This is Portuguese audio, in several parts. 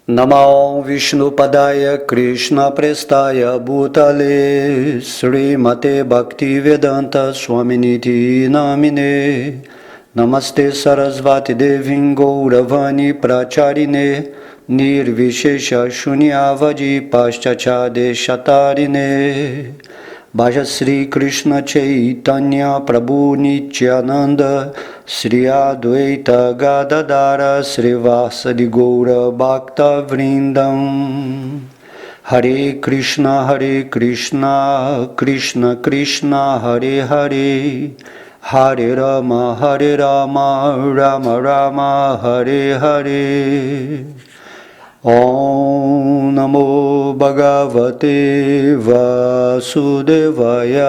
Namo Vishnupadaya Krishna Prestaya Bhutale Srimate Bhaktivedanta Swaminiti Namine Namaste Sarasvati Devim Gauravani Pracharine Nirvishesha Shunyavadi Paschachade Shatarine Bhaja Sri Krishna Chaitanya Prabhu Nityananda Sri Advaita Gadadara Srivasadi Gaura Bhakta Vrindam Hare Krishna Krishna Krishna Hare Hare Hare Rama Rama Rama Hare Hare Om Namo Bhagavate Vasudevaya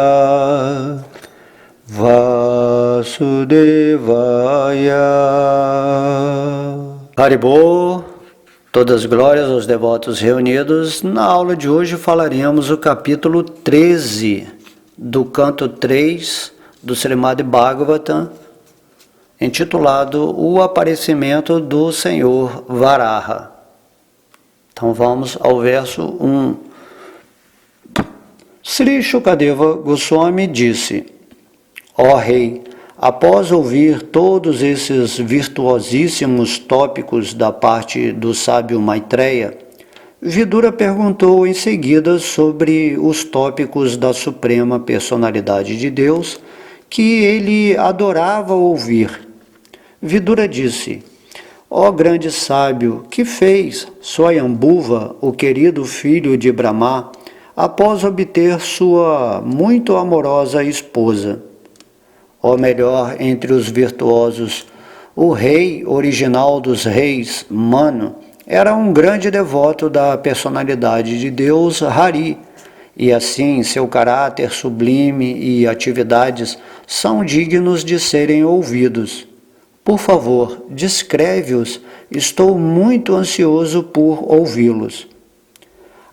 Haribol, todas as glórias aos devotos reunidos. Na aula de hoje falaremos o capítulo 13 do canto 3 do Srimad Bhagavatam, intitulado O Aparecimento do Senhor Varaha. Então vamos ao verso 1. Sri Shukadeva Goswami disse: Ó Rei, após ouvir todos esses virtuosíssimos tópicos da parte do sábio Maitreya, Vidura perguntou em seguida sobre os tópicos da Suprema Personalidade de Deus que ele adorava ouvir. Vidura disse: Ó grande sábio, que fez Swayambhuva, o querido filho de Brahma, após obter sua muito amorosa esposa? Ó melhor entre os virtuosos, o rei original dos reis, Manu, era um grande devoto da personalidade de Deus, Hari, e assim seu caráter sublime e atividades são dignos de serem ouvidos. Por favor, descreve-os, estou muito ansioso por ouvi-los.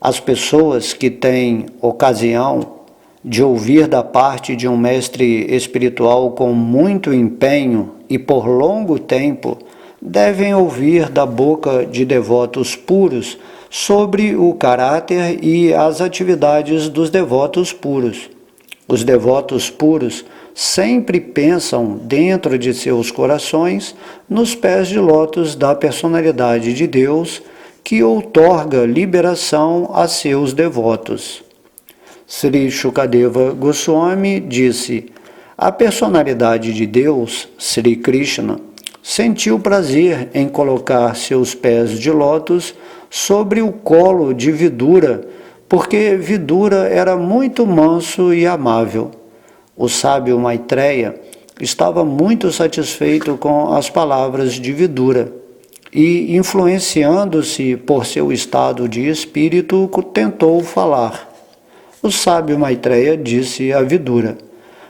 As pessoas que têm ocasião de ouvir da parte de um mestre espiritual com muito empenho e por longo tempo, devem ouvir da boca de devotos puros sobre o caráter e as atividades dos devotos puros. Os devotos puros sempre pensam dentro de seus corações nos pés de lótus da personalidade de Deus, que outorga liberação a seus devotos. Sri Shukadeva Goswami disse: a personalidade de Deus, Sri Krishna, sentiu prazer em colocar seus pés de lótus sobre o colo de Vidura, porque Vidura era muito manso e amável. O sábio Maitreya estava muito satisfeito com as palavras de Vidura e, influenciando-se por seu estado de espírito, tentou falar. O sábio Maitreya disse a Vidura: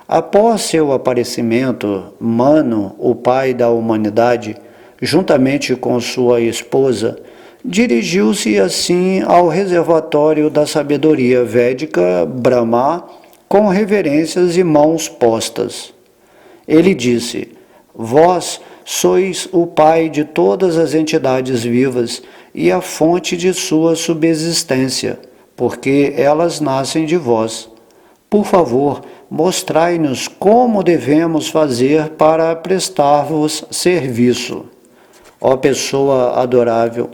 após seu aparecimento, Manu, o pai da humanidade, juntamente com sua esposa, dirigiu-se assim ao reservatório da sabedoria védica Brahma, com reverências e mãos postas. Ele disse: vós sois o pai de todas as entidades vivas e a fonte de sua subsistência, porque elas nascem de vós. Por favor, mostrai-nos como devemos fazer para prestar-vos serviço. Ó pessoa adorável,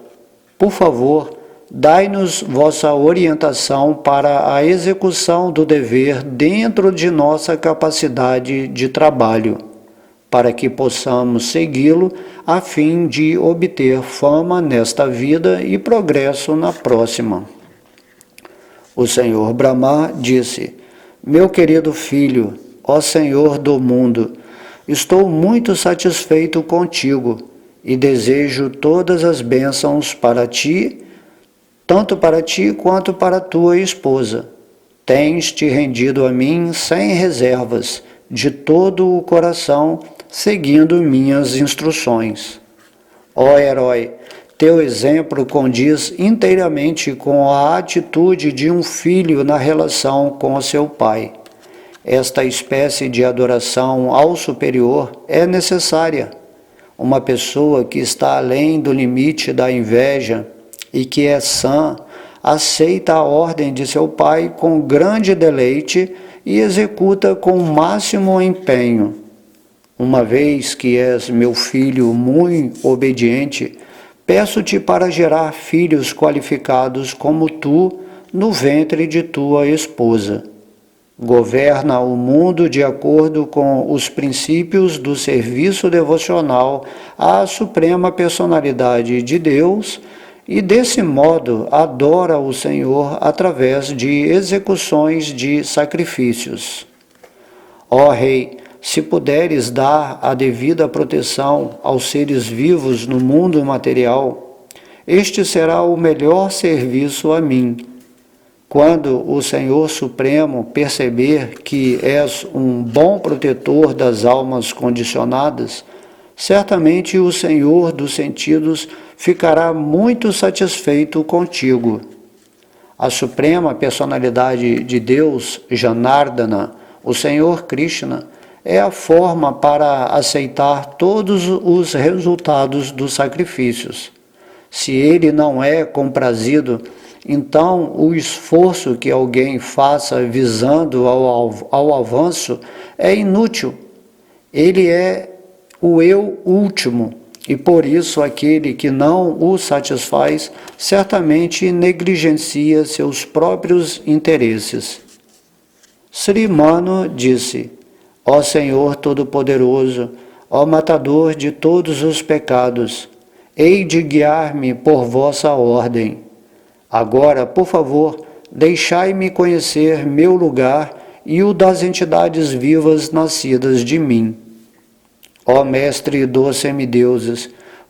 por favor, dai-nos vossa orientação para a execução do dever dentro de nossa capacidade de trabalho, para que possamos segui-lo a fim de obter fama nesta vida e progresso na próxima. O Senhor Brahma disse: meu querido filho, ó Senhor do mundo, estou muito satisfeito contigo e desejo todas as bênçãos para ti, tanto para ti quanto para tua esposa. Tens te rendido a mim sem reservas, de todo o coração, seguindo minhas instruções. Ó herói, teu exemplo condiz inteiramente com a atitude de um filho na relação com seu pai. Esta espécie de adoração ao superior é necessária. Uma pessoa que está além do limite da inveja e que é sã, aceita a ordem de seu pai com grande deleite e executa com o máximo empenho. Uma vez que és meu filho muito obediente, peço-te para gerar filhos qualificados como tu no ventre de tua esposa. Governa o mundo de acordo com os princípios do serviço devocional à Suprema Personalidade de Deus e, desse modo, adora o Senhor através de execuções de sacrifícios. Ó Rei, se puderes dar a devida proteção aos seres vivos no mundo material, este será o melhor serviço a mim. Quando o Senhor Supremo perceber que és um bom protetor das almas condicionadas, certamente o Senhor dos sentidos ficará muito satisfeito contigo. A Suprema Personalidade de Deus, Janardana, o Senhor Krishna, é a forma para aceitar todos os resultados dos sacrifícios. Se ele não é comprazido, então o esforço que alguém faça visando ao avanço é inútil. Ele é o eu último, e por isso aquele que não o satisfaz certamente negligencia seus próprios interesses. Sri Manu disse: ó Senhor Todo-Poderoso, ó Matador de todos os pecados, hei de guiar-me por vossa ordem. Agora, por favor, deixai-me conhecer meu lugar e o das entidades vivas nascidas de mim. Ó Mestre dos semideuses,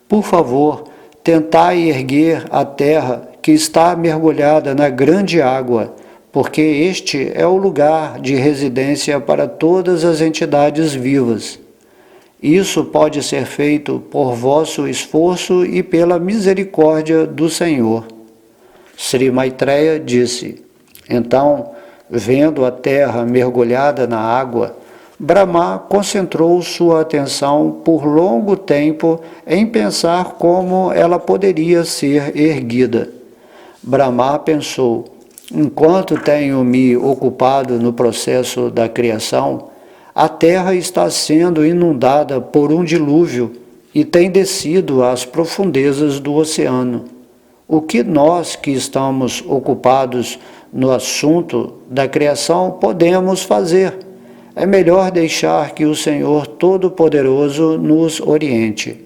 por favor, tentai erguer a terra que está mergulhada na grande água, porque este é o lugar de residência para todas as entidades vivas. Isso pode ser feito por vosso esforço e pela misericórdia do Senhor. Sri Maitreya disse: então, vendo a terra mergulhada na água, Brahma concentrou sua atenção por longo tempo em pensar como ela poderia ser erguida. Brahma pensou: enquanto tenho me ocupado no processo da criação, a terra está sendo inundada por um dilúvio e tem descido às profundezas do oceano. O que nós que estamos ocupados no assunto da criação podemos fazer? É melhor deixar que o Senhor Todo-Poderoso nos oriente.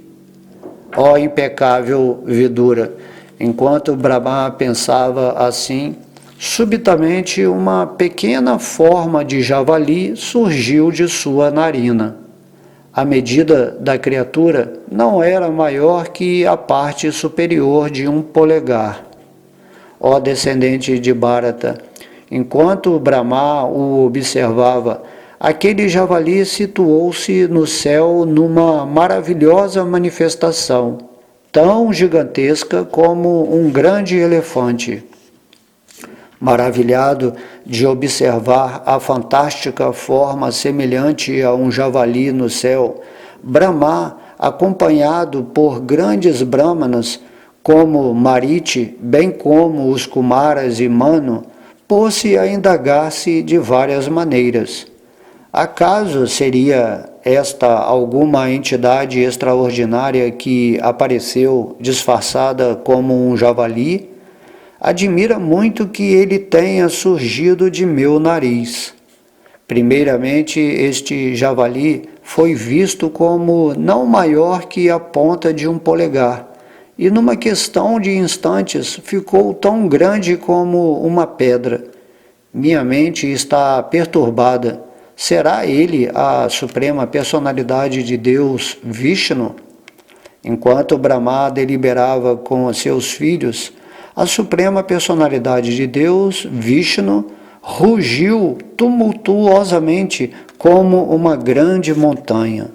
Ó impecável Vidura, enquanto Brahma pensava assim, subitamente uma pequena forma de javali surgiu de sua narina. A medida da criatura não era maior que a parte superior de um polegar. Ó descendente de Bharata, enquanto Brahma o observava, aquele javali situou-se no céu numa maravilhosa manifestação, tão gigantesca como um grande elefante. Maravilhado de observar a fantástica forma semelhante a um javali no céu, Brahma, acompanhado por grandes brahmanas, como Mariti, bem como os Kumaras e Manu, pôs-se a indagar-se de várias maneiras. Acaso seria esta alguma entidade extraordinária que apareceu disfarçada como um javali? Admira muito que ele tenha surgido de meu nariz. Primeiramente, este javali foi visto como não maior que a ponta de um polegar, e numa questão de instantes ficou tão grande como uma pedra. Minha mente está perturbada. Será ele a Suprema Personalidade de Deus, Vishnu? Enquanto Brahma deliberava com seus filhos, a Suprema Personalidade de Deus, Vishnu, rugiu tumultuosamente como uma grande montanha.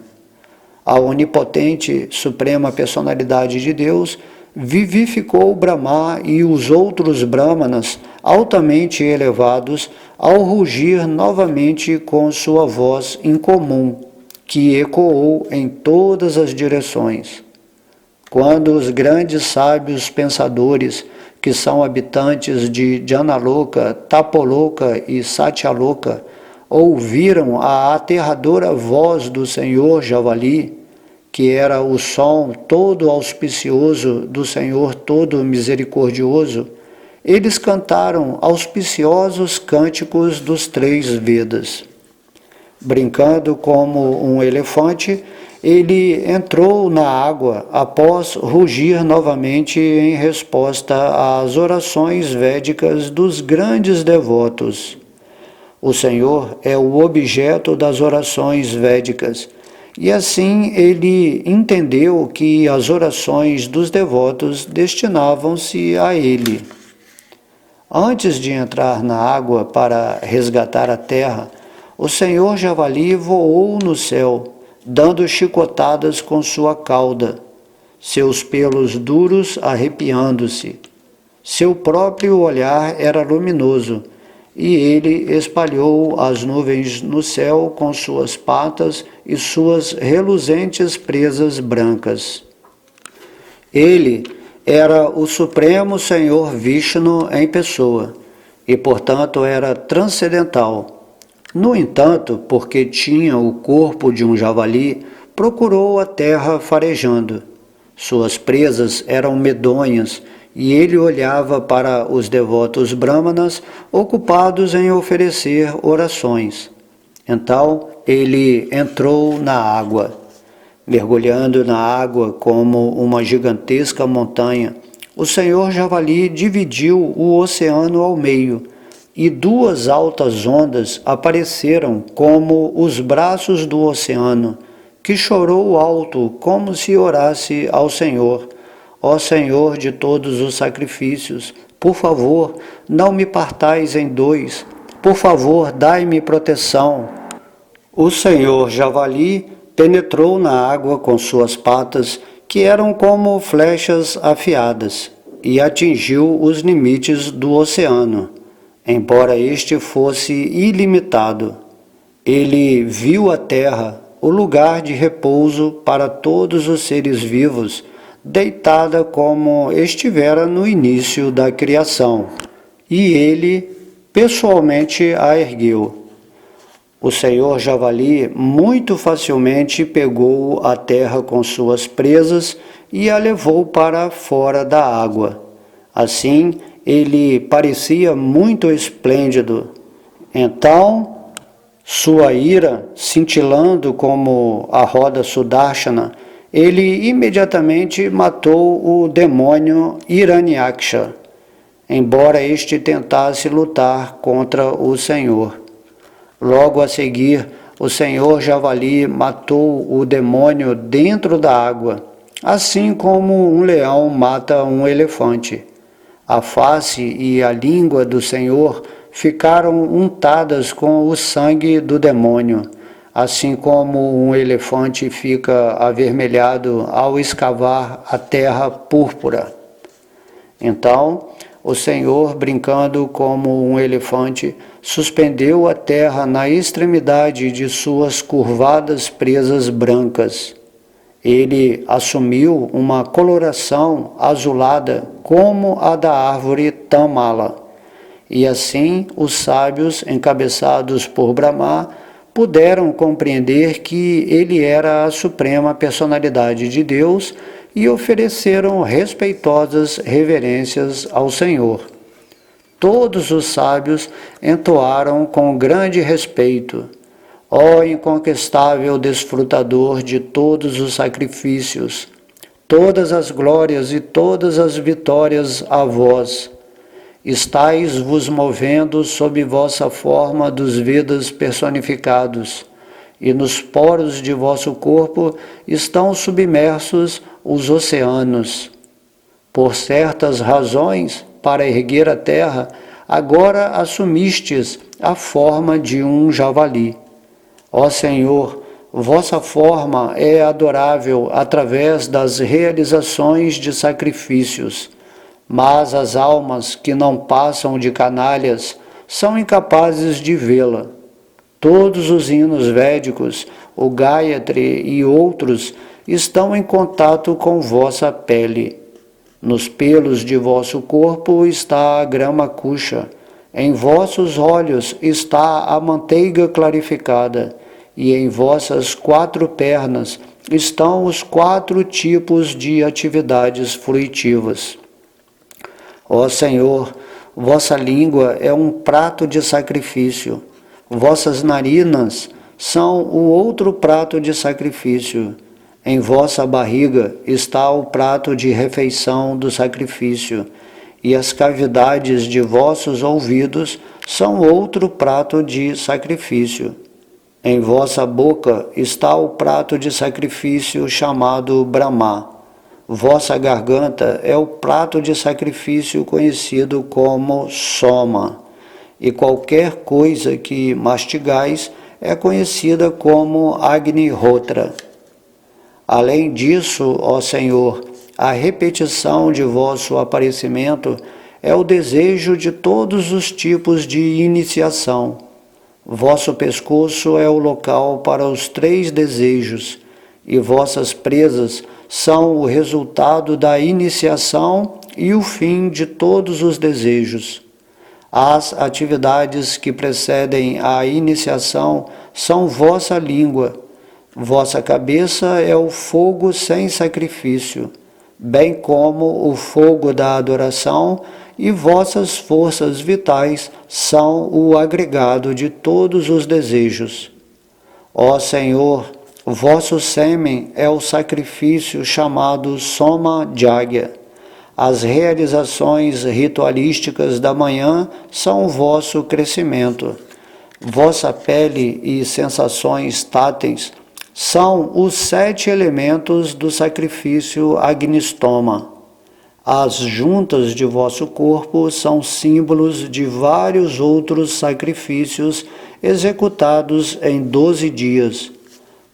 A onipotente Suprema Personalidade de Deus vivificou Brahma e os outros Brahmanas altamente elevados ao rugir novamente com sua voz incomum, que ecoou em todas as direções. Quando os grandes sábios pensadores, que são habitantes de Janaloka, Tapoloka e Satyaloka, ouviram a aterradora voz do Senhor Javali, que era o som todo auspicioso do Senhor todo misericordioso, eles cantaram auspiciosos cânticos dos 3 Vedas. Brincando como um elefante, ele entrou na água após rugir novamente em resposta às orações védicas dos grandes devotos. O Senhor é o objeto das orações védicas, e assim ele entendeu que as orações dos devotos destinavam-se a ele. Antes de entrar na água para resgatar a terra, o Senhor Javali voou no céu, dando chicotadas com sua cauda, seus pelos duros arrepiando-se. Seu próprio olhar era luminoso, e ele espalhou as nuvens no céu com suas patas e suas reluzentes presas brancas. Ele era o Supremo Senhor Vishnu em pessoa, e portanto era transcendental. No entanto, porque tinha o corpo de um javali, procurou a terra farejando. Suas presas eram medonhas, e ele olhava para os devotos brahmanas ocupados em oferecer orações. Então ele entrou na água. Mergulhando na água como uma gigantesca montanha, o Senhor Javali dividiu o oceano ao meio, e 2 altas ondas apareceram como os braços do oceano, que chorou alto como se orasse ao Senhor. Ó Senhor de todos os sacrifícios, por favor, não me partais em 2, por favor, dai-me proteção. O Senhor Javali penetrou na água com suas patas, que eram como flechas afiadas, e atingiu os limites do oceano, embora este fosse ilimitado. Ele viu a terra, o lugar de repouso para todos os seres vivos, deitada como estivera no início da criação, e ele pessoalmente a ergueu. O Senhor Javali muito facilmente pegou a terra com suas presas e a levou para fora da água. Assim, ele parecia muito esplêndido. Então, sua ira, cintilando como a roda Sudarshana, ele imediatamente matou o demônio Hiranyaksha, embora este tentasse lutar contra o Senhor. Logo a seguir, o Senhor Javali matou o demônio dentro da água, assim como um leão mata um elefante. A face e a língua do Senhor ficaram untadas com o sangue do demônio, assim como um elefante fica avermelhado ao escavar a terra púrpura. Então, o Senhor, brincando como um elefante, suspendeu a terra na extremidade de suas curvadas presas brancas. Ele assumiu uma coloração azulada como a da árvore Tamala. E assim os sábios, encabeçados por Brahma, puderam compreender que ele era a suprema personalidade de Deus e ofereceram respeitosas reverências ao Senhor. Todos os sábios entoaram com grande respeito: ó inconquistável desfrutador de todos os sacrifícios, todas as glórias e todas as vitórias a vós. Estais vos movendo sob vossa forma dos Vedas personificados, e nos poros de vosso corpo estão submersos os oceanos. Por certas razões, para erguer a terra, agora assumistes a forma de um javali. Ó Senhor, vossa forma é adorável através das realizações de sacrifícios, mas as almas que não passam de canalhas são incapazes de vê-la. Todos os hinos védicos, o Gayatri e outros estão em contato com vossa pele. Nos pelos de vosso corpo está a grama cuxa, em vossos olhos está a manteiga clarificada, e em vossas 4 pernas estão os 4 tipos de atividades fruitivas. Ó Senhor, vossa língua é um prato de sacrifício, vossas narinas são o outro prato de sacrifício. Em vossa barriga está o prato de refeição do sacrifício, e as cavidades de vossos ouvidos são outro prato de sacrifício. Em vossa boca está o prato de sacrifício chamado Brahma. Vossa garganta é o prato de sacrifício conhecido como Soma, e qualquer coisa que mastigais é conhecida como Agnihotra. Além disso, ó Senhor, a repetição de vosso aparecimento é o desejo de todos os tipos de iniciação. Vosso pescoço é o local para os 3 desejos, e vossas presas são o resultado da iniciação e o fim de todos os desejos. As atividades que precedem a iniciação são vossa língua. Vossa cabeça é o fogo sem sacrifício, bem como o fogo da adoração, e vossas forças vitais são o agregado de todos os desejos. Ó Senhor, vosso sêmen é o sacrifício chamado Soma Jagya. As realizações ritualísticas da manhã são o vosso crescimento. Vossa pele e sensações táteis são os 7 elementos do sacrifício Agnistoma. As juntas de vosso corpo são símbolos de vários outros sacrifícios executados em 12 dias.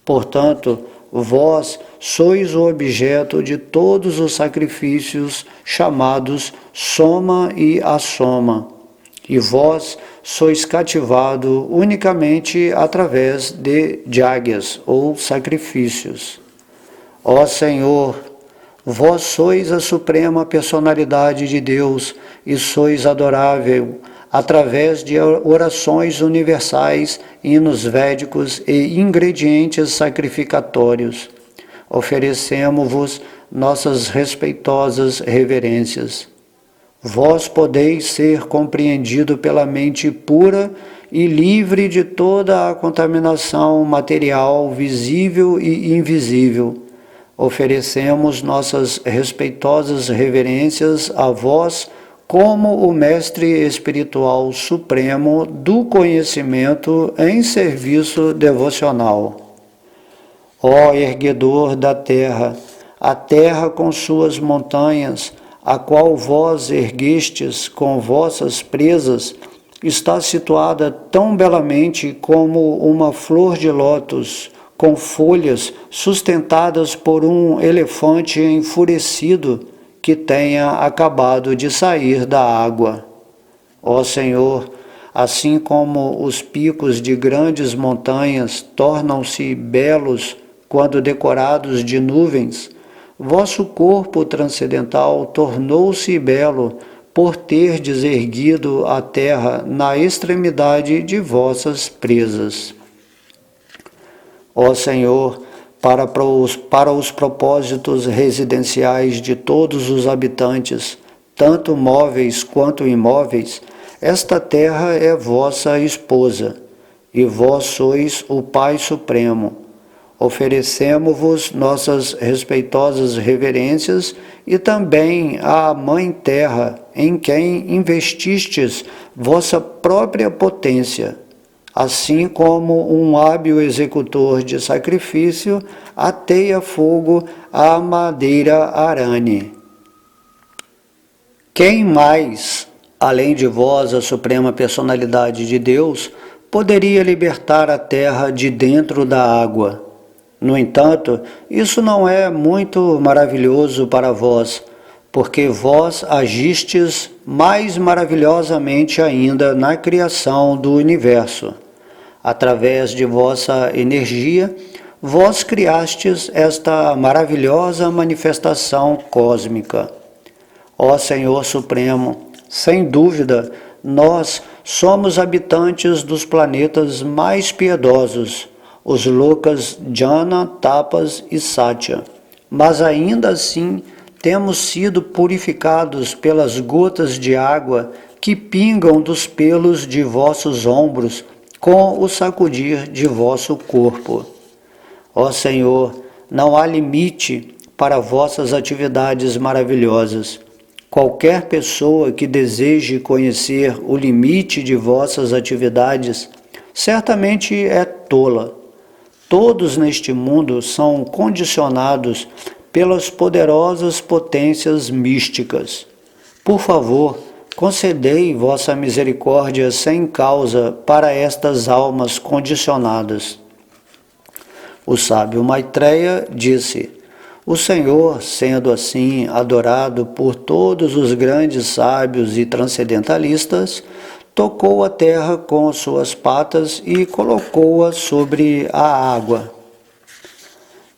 Portanto, vós sois o objeto de todos os sacrifícios chamados Soma e Assoma, e vós sois cativado unicamente através de Jagyas, ou sacrifícios. Ó Senhor, vós sois a suprema personalidade de Deus e sois adorável através de orações universais, hinos védicos e ingredientes sacrificatórios. Oferecemos-vos nossas respeitosas reverências. Vós podeis ser compreendido pela mente pura e livre de toda a contaminação material visível e invisível. Oferecemos nossas respeitosas reverências a vós como o Mestre Espiritual Supremo do conhecimento em serviço devocional. Ó erguedor da terra, a terra com suas montanhas, a qual vós erguestes com vossas presas, está situada tão belamente como uma flor de lótus, com folhas sustentadas por um elefante enfurecido que tenha acabado de sair da água. Ó Senhor, assim como os picos de grandes montanhas tornam-se belos quando decorados de nuvens, vosso corpo transcendental tornou-se belo por terdes erguido a terra na extremidade de vossas presas. Ó Senhor, para os propósitos residenciais de todos os habitantes, tanto móveis quanto imóveis, esta terra é vossa esposa, e vós sois o Pai Supremo. Oferecemos-vos nossas respeitosas reverências e também à Mãe Terra, em quem investistes vossa própria potência, assim como um hábil executor de sacrifício ateia fogo à madeira arane. Quem mais, além de vós, a Suprema Personalidade de Deus, poderia libertar a terra de dentro da água? No entanto, isso não é muito maravilhoso para vós, porque vós agistes mais maravilhosamente ainda na criação do universo. Através de vossa energia, vós criastes esta maravilhosa manifestação cósmica. Ó Senhor Supremo, sem dúvida, nós somos habitantes dos planetas mais piedosos, os lokas Jana, Tapas e Satya, mas ainda assim temos sido purificados pelas gotas de água que pingam dos pelos de vossos ombros com o sacudir de vosso corpo. Ó Senhor, não há limite para vossas atividades maravilhosas. Qualquer pessoa que deseje conhecer o limite de vossas atividades, certamente é tola. Todos neste mundo são condicionados pelas poderosas potências místicas. Por favor, concedei vossa misericórdia sem causa para estas almas condicionadas. O sábio Maitreya disse: o Senhor, sendo assim adorado por todos os grandes sábios e transcendentalistas, tocou a terra com suas patas e colocou-a sobre a água.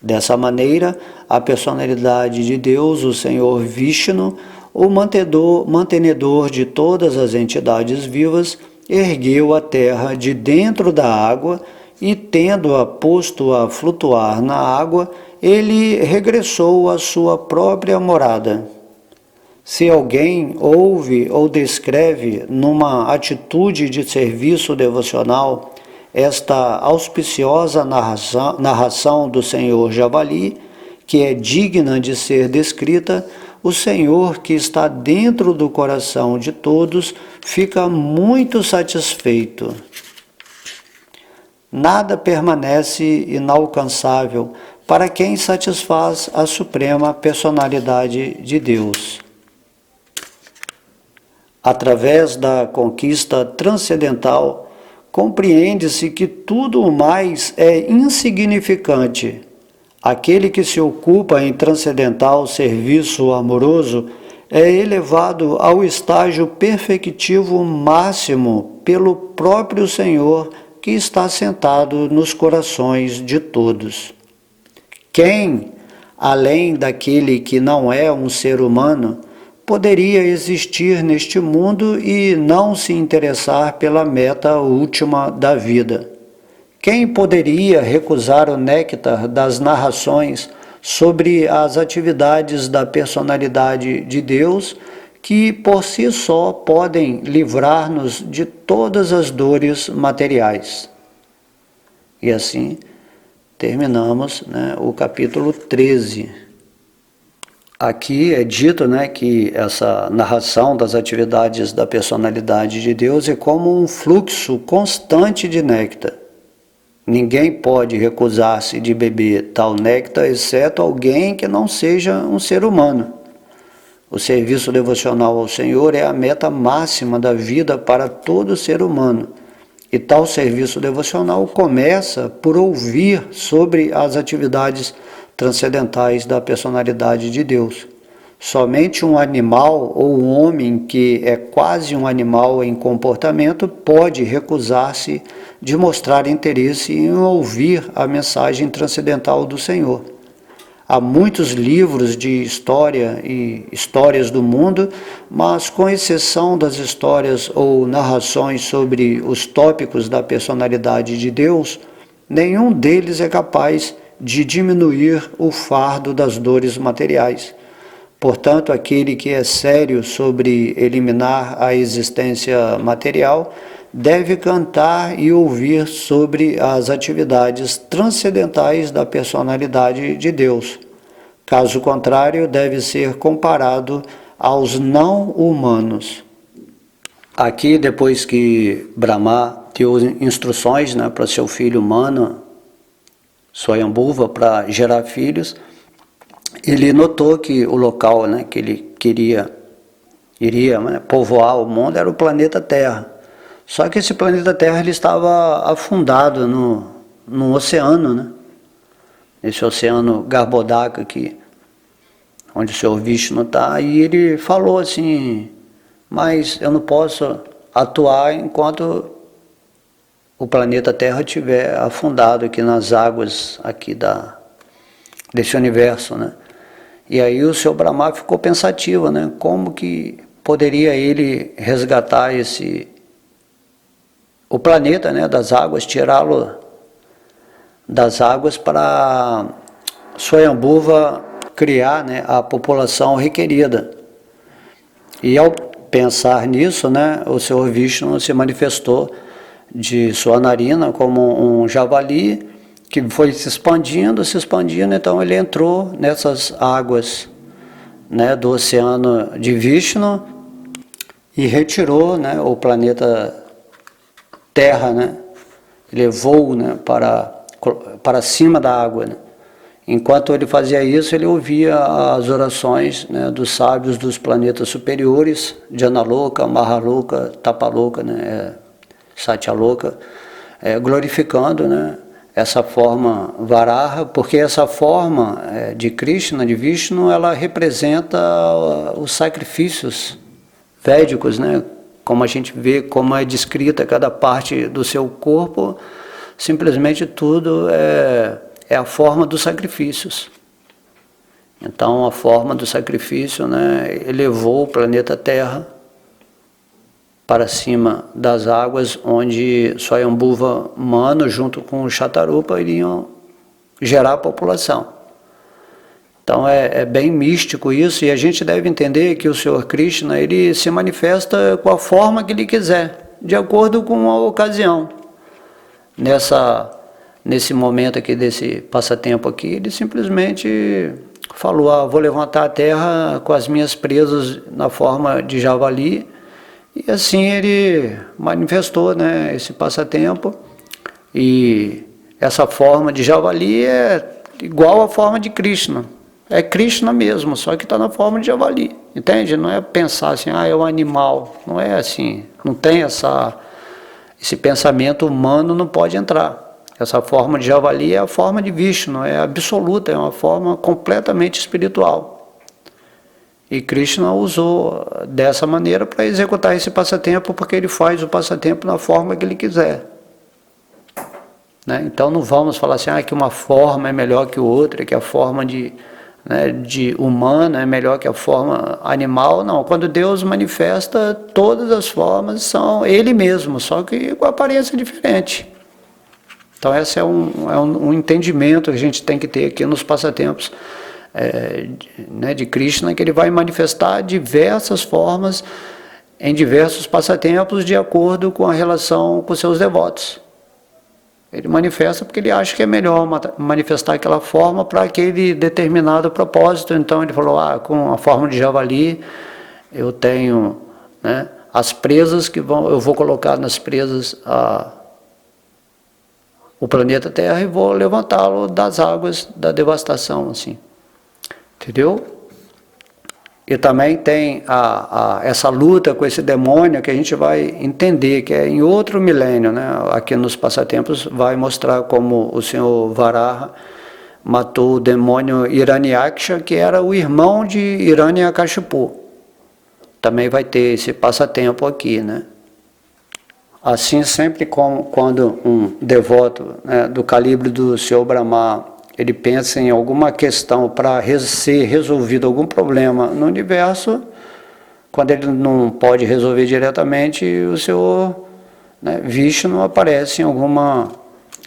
Dessa maneira, a personalidade de Deus, o Senhor Vishnu, o mantenedor de todas as entidades vivas, ergueu a terra de dentro da água e, tendo-a posto a flutuar na água, ele regressou à sua própria morada. Se alguém ouve ou descreve numa atitude de serviço devocional esta auspiciosa narração do Senhor Javali, que é digna de ser descrita, o Senhor, que está dentro do coração de todos, fica muito satisfeito. Nada permanece inalcançável para quem satisfaz a suprema personalidade de Deus. Através da conquista transcendental, compreende-se que tudo o mais é insignificante. Aquele que se ocupa em transcendental serviço amoroso é elevado ao estágio perfectivo máximo pelo próprio Senhor que está sentado nos corações de todos. Quem, além daquele que não é um ser humano, poderia existir neste mundo e não se interessar pela meta última da vida? Quem poderia recusar o néctar das narrações sobre as atividades da personalidade de Deus, que por si só podem livrar-nos de todas as dores materiais? E assim terminamos, o capítulo 13. Aqui é dito, que essa narração das atividades da personalidade de Deus é como um fluxo constante de néctar. Ninguém pode recusar-se de beber tal néctar, exceto alguém que não seja um ser humano. O serviço devocional ao Senhor é a meta máxima da vida para todo ser humano. E tal serviço devocional começa por ouvir sobre as atividades transcendentais da personalidade de Deus. Somente um animal ou um homem que é quase um animal em comportamento pode recusar-se de mostrar interesse em ouvir a mensagem transcendental do Senhor. Há muitos livros de história e histórias do mundo, mas com exceção das histórias ou narrações sobre os tópicos da personalidade de Deus, nenhum deles é capaz de diminuir o fardo das dores materiais. Portanto, aquele que é sério sobre eliminar a existência material deve cantar e ouvir sobre as atividades transcendentais da personalidade de Deus. Caso contrário, deve ser comparado aos não-humanos. Aqui, depois que Brahma deu instruções para seu filho humano, Swayambhuva, para gerar filhos, ele notou que o local que ele iria povoar o mundo era o planeta Terra. Só que esse planeta Terra ele estava afundado no oceano, esse oceano Garbhodaka aqui, onde o Senhor Vishnu está, e ele falou assim: mas eu não posso atuar enquanto o planeta Terra tiver afundado aqui nas águas aqui desse universo, né? E aí o Senhor Brahma ficou pensativo, né? Como que poderia ele resgatar o planeta, né, das águas, tirá-lo das águas para Swayambhuva criar, né, a população requerida. E ao pensar nisso, né, o Senhor Vishnu se manifestou de sua narina como um javali que foi se expandindo, então ele entrou nessas águas, né, do oceano de Vishnu e retirou, né, o planeta Terra, né, levou, né, para cima da água, né. Enquanto ele fazia isso, ele ouvia as orações, né, dos sábios dos planetas superiores, Janaloka, Mahaloka, Tapaloka, né, Satyaloka, glorificando, né, essa forma Varaha, porque essa forma de Krishna, de Vishnu, ela representa os sacrifícios védicos, né, como a gente vê, como é descrita cada parte do seu corpo, simplesmente tudo é a forma dos sacrifícios. Então, a forma do sacrifício, né, elevou o planeta Terra para cima das águas, onde Swayambhuva Manu, junto com o Shatarupa, iriam gerar a população. Então, é bem místico isso, e a gente deve entender que o Senhor Krishna, ele se manifesta com a forma que ele quiser, de acordo com a ocasião. Nesse momento aqui, desse passatempo aqui, ele simplesmente falou, vou levantar a terra com as minhas presas na forma de javali, e assim ele manifestou, né, esse passatempo, e essa forma de javali é igual à forma de Krishna, é Krishna mesmo, só que está na forma de javali, entende? Não é pensar assim, é um animal, não é assim, não tem esse pensamento humano, não pode entrar. Essa forma de javali é a forma de Vishnu, é absoluta, é uma forma completamente espiritual. E Krishna usou dessa maneira para executar esse passatempo, porque ele faz o passatempo na forma que ele quiser. Né? Então não vamos falar assim, que uma forma é melhor que outra, que a forma de humana é melhor que a forma animal. Não, quando Deus manifesta, todas as formas são Ele mesmo, só que com aparência diferente. Então esse é um entendimento que a gente tem que ter aqui nos passatempos de Krishna, que ele vai manifestar diversas formas em diversos passatempos de acordo com a relação com seus devotos. Ele manifesta porque ele acha que é melhor manifestar aquela forma para aquele determinado propósito. Então ele falou, com a forma de javali eu tenho, né, as presas eu vou colocar nas presas o planeta Terra e vou levantá-lo das águas da devastação, assim. Entendeu? E também tem essa luta com esse demônio que a gente vai entender, que é em outro milênio, né? Aqui nos passatempos vai mostrar como o Senhor Varaha matou o demônio Hiranyaksha, que era o irmão de Hiranyakashipu. Também vai ter esse passatempo aqui, né? Assim, sempre quando um devoto, né, do calibre do Senhor Brahma, ele pensa em alguma questão para ser resolvido algum problema no universo, quando ele não pode resolver diretamente, o Senhor, né, Vishnu aparece em alguma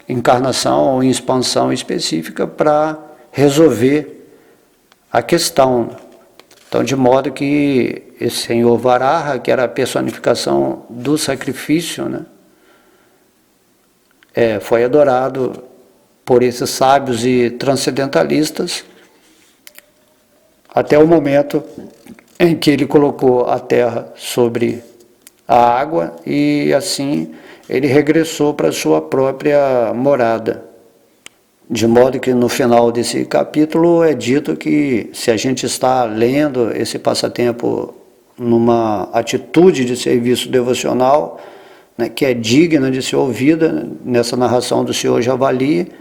encarnação ou em expansão específica para resolver a questão. Então, de modo que esse Senhor Varaha, que era a personificação do sacrifício, né, foi adorado por esses sábios e transcendentalistas, até o momento em que ele colocou a terra sobre a água e assim ele regressou para a sua própria morada. De modo que no final desse capítulo é dito que se a gente está lendo esse passatempo numa atitude de serviço devocional, né, que é digna de ser ouvida nessa narração do Senhor Javali,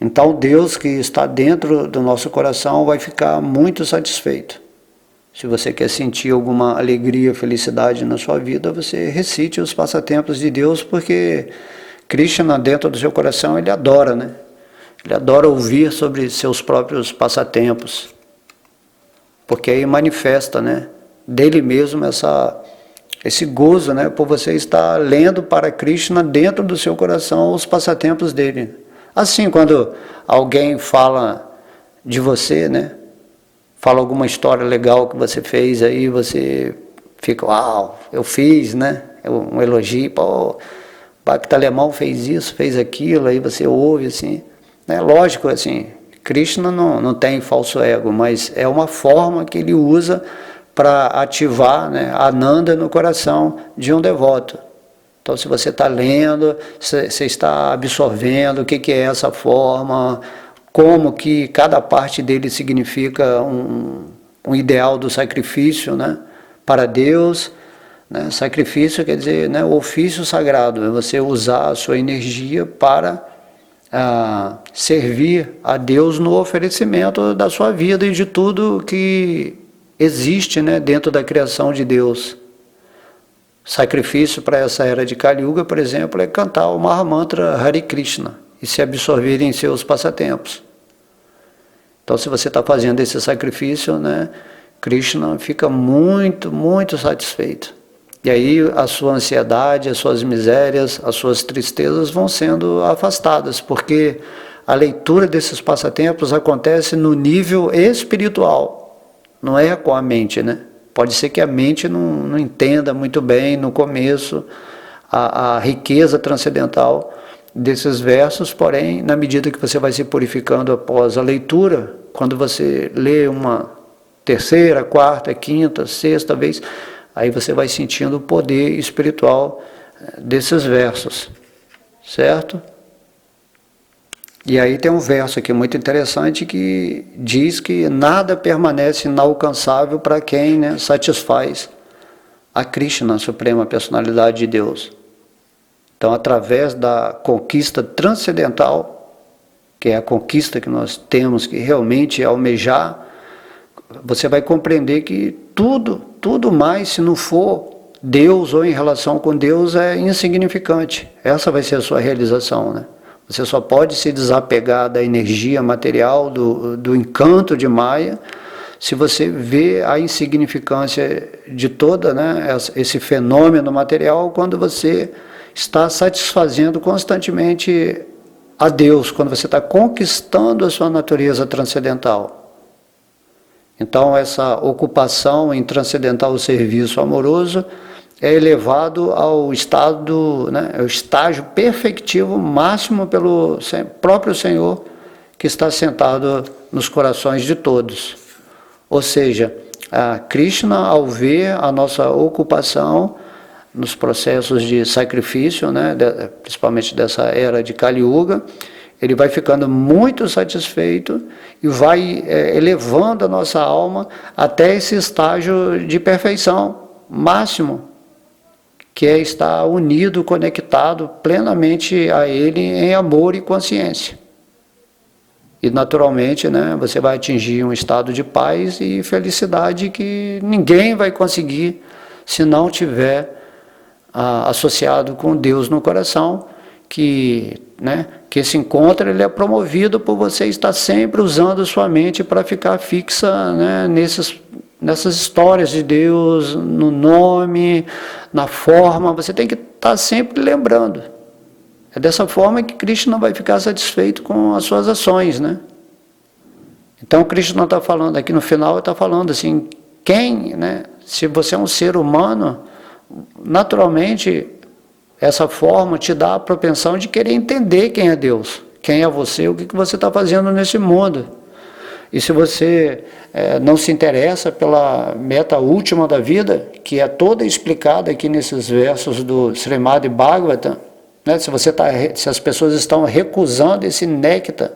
então Deus que está dentro do nosso coração vai ficar muito satisfeito. Se você quer sentir alguma alegria, felicidade na sua vida, você recite os passatempos de Deus, porque Krishna, dentro do seu coração, ele adora, né? Ele adora ouvir sobre seus próprios passatempos, porque aí manifesta, né, dele mesmo esse gozo, né, por você estar lendo para Krishna dentro do seu coração os passatempos dele. Assim, quando alguém fala de você, né, fala alguma história legal que você fez, aí você fica, uau, eu fiz, né, um elogio, pô, o Bhakta Alemão fez isso, fez aquilo, aí você ouve, assim, né, lógico, assim, Krishna não tem falso ego, mas é uma forma que ele usa para ativar, né, a Ananda no coração de um devoto. Então, se você está lendo, você está absorvendo o que é essa forma, como que cada parte dele significa um ideal do sacrifício, né, para Deus. Né? Sacrifício quer dizer, né, o ofício sagrado, é você usar a sua energia para servir a Deus no oferecimento da sua vida e de tudo que existe, né, dentro da criação de Deus. Sacrifício para essa era de Kali Yuga, por exemplo, é cantar o Mahamantra Hare Krishna e se absorver em seus passatempos. Então, se você está fazendo esse sacrifício, né, Krishna fica muito, muito satisfeito. E aí a sua ansiedade, as suas misérias, as suas tristezas vão sendo afastadas, porque a leitura desses passatempos acontece no nível espiritual, não é com a mente, né? Pode ser que a mente não entenda muito bem no começo a riqueza transcendental desses versos, porém, na medida que você vai se purificando após a leitura, quando você lê uma terceira, quarta, quinta, sexta vez, aí você vai sentindo o poder espiritual desses versos, certo? E aí tem um verso aqui muito interessante que diz que nada permanece inalcançável para quem, né, satisfaz a Krishna, a Suprema Personalidade de Deus. Então, através da conquista transcendental, que é a conquista que nós temos que realmente almejar, você vai compreender que tudo mais, se não for Deus ou em relação com Deus, é insignificante. Essa vai ser a sua realização, né? Você só pode se desapegar da energia material, do encanto de Maya, se você vê a insignificância de toda, né, esse fenômeno material, quando você está satisfazendo constantemente a Deus, quando você está conquistando a sua natureza transcendental. Então, essa ocupação em transcendental serviço amoroso é elevado ao estado, né, ao estágio perfectivo máximo pelo próprio Senhor, que está sentado nos corações de todos. Ou seja, a Krishna, ao ver a nossa ocupação nos processos de sacrifício, né, principalmente dessa era de Kali Yuga, ele vai ficando muito satisfeito e vai elevando a nossa alma até esse estágio de perfeição máximo, que é estar unido, conectado plenamente a Ele em amor e consciência. E naturalmente, né, você vai atingir um estado de paz e felicidade que ninguém vai conseguir se não tiver associado com Deus no coração, que esse encontro ele é promovido por você estar sempre usando sua mente para ficar fixa, né, nessas histórias de Deus, no nome, na forma, você tem que estar sempre lembrando. É dessa forma que Krishna vai ficar satisfeito com as suas ações, né? Então Krishna está falando aqui no final, está falando assim, se você é um ser humano, naturalmente essa forma te dá a propensão de querer entender quem é Deus, quem é você, o que você está fazendo nesse mundo. E se você não se interessa pela meta última da vida, que é toda explicada aqui nesses versos do Srimad Bhagavatam, né? Se as pessoas estão recusando esse néctar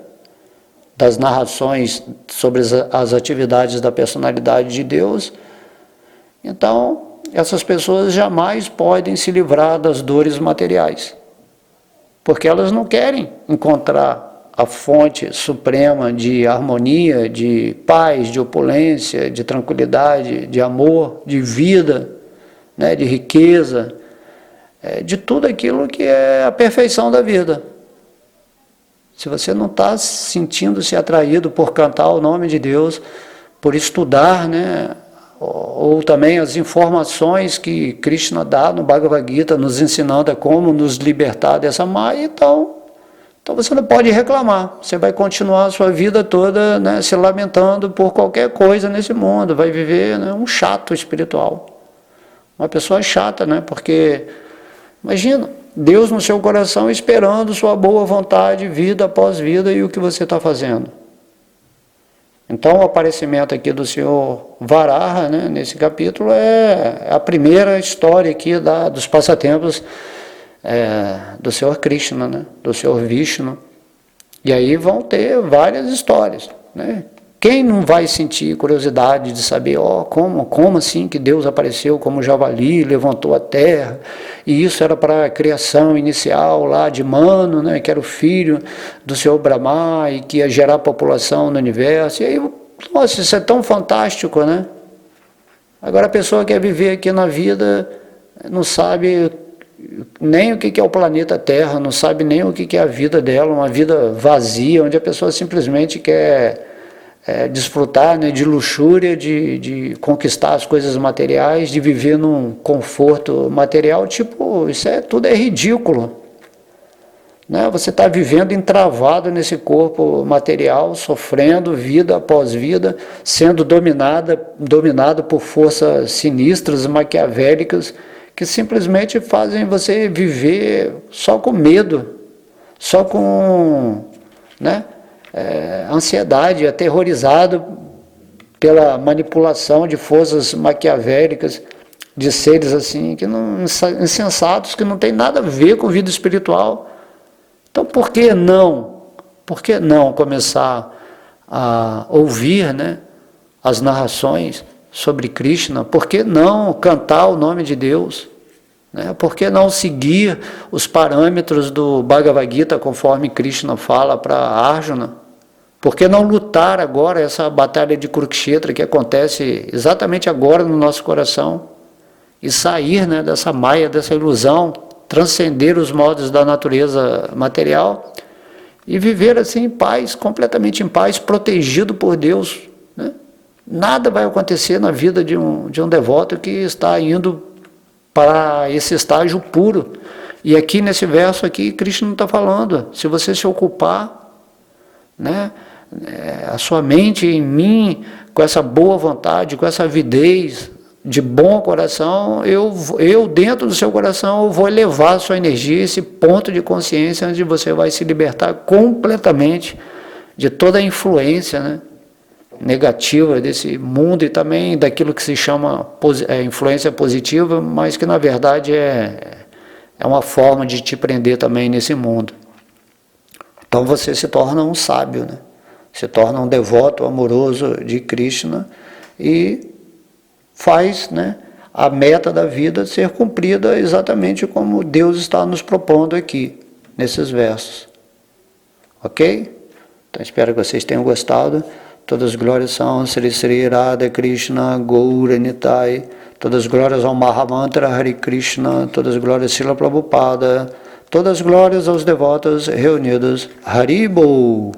das narrações sobre as atividades da personalidade de Deus, então essas pessoas jamais podem se livrar das dores materiais, porque elas não querem encontrar a fonte suprema de harmonia, de paz, de opulência, de tranquilidade, de amor, de vida, né, de riqueza, de tudo aquilo que é a perfeição da vida. Se você não está sentindo-se atraído por cantar o nome de Deus, por estudar, né, ou também as informações que Krishna dá no Bhagavad Gita, nos ensinando a como nos libertar dessa Maya, então você não pode reclamar, você vai continuar a sua vida toda, né, se lamentando por qualquer coisa nesse mundo, vai viver, né, um chato espiritual, uma pessoa chata, né, porque, imagina, Deus no seu coração esperando sua boa vontade, vida após vida, e o que você está fazendo? Então o aparecimento aqui do Senhor Varaha, né, nesse capítulo, é a primeira história aqui dos passatempos do Senhor Krishna, né, do Senhor Vishnu. E aí vão ter várias histórias, né? Quem não vai sentir curiosidade de saber, como assim que Deus apareceu como javali, levantou a terra, e isso era para a criação inicial lá de Manu, né, que era o filho do Senhor Brahma, e que ia gerar população no universo. E aí, nossa, isso é tão fantástico, né? Agora a pessoa quer viver aqui na vida, não sabe nem o que é o planeta Terra, não sabe nem o que é a vida dela, uma vida vazia, onde a pessoa simplesmente quer desfrutar, né, de luxúria, de conquistar as coisas materiais, de viver num conforto material. Tipo, tudo é ridículo, né? Você está vivendo entravado nesse corpo material, sofrendo vida após vida, sendo dominado por forças sinistras, maquiavélicas, que simplesmente fazem você viver só com medo, só com, né, ansiedade, aterrorizado pela manipulação de forças maquiavélicas, de seres assim, insensatos, que não tem nada a ver com vida espiritual. Então por que não começar a ouvir, né, as narrações sobre Krishna? Por que não cantar o nome de Deus? Por que não seguir os parâmetros do Bhagavad Gita, conforme Krishna fala para Arjuna? Por que não lutar agora essa batalha de Kurukshetra, que acontece exatamente agora no nosso coração, e sair, né, dessa maia, dessa ilusão, transcender os modos da natureza material e viver assim em paz, completamente em paz, protegido por Deus, né? Nada vai acontecer na vida de um devoto que está indo para esse estágio puro. E aqui nesse verso aqui, Krishna está falando, se você se ocupar, né, a sua mente em mim, com essa boa vontade, com essa avidez, de bom coração, eu dentro do seu coração, eu vou elevar a sua energia, esse ponto de consciência, onde você vai se libertar completamente de toda a influência, né, negativa desse mundo, e também daquilo que se chama influência positiva, mas que na verdade é uma forma de te prender também nesse mundo. Então você se torna um sábio, né? Se torna um devoto amoroso de Krishna e faz, né, a meta da vida ser cumprida exatamente como Deus está nos propondo aqui, nesses versos. Ok? Então espero que vocês tenham gostado. Todas as glórias são Sri Sri Radha Krishna Gaura Nitai. Todas as glórias ao Mahamantra Hare Krishna. Todas as glórias a Srila Prabhupada. Todas as glórias aos devotos reunidos. Haribol!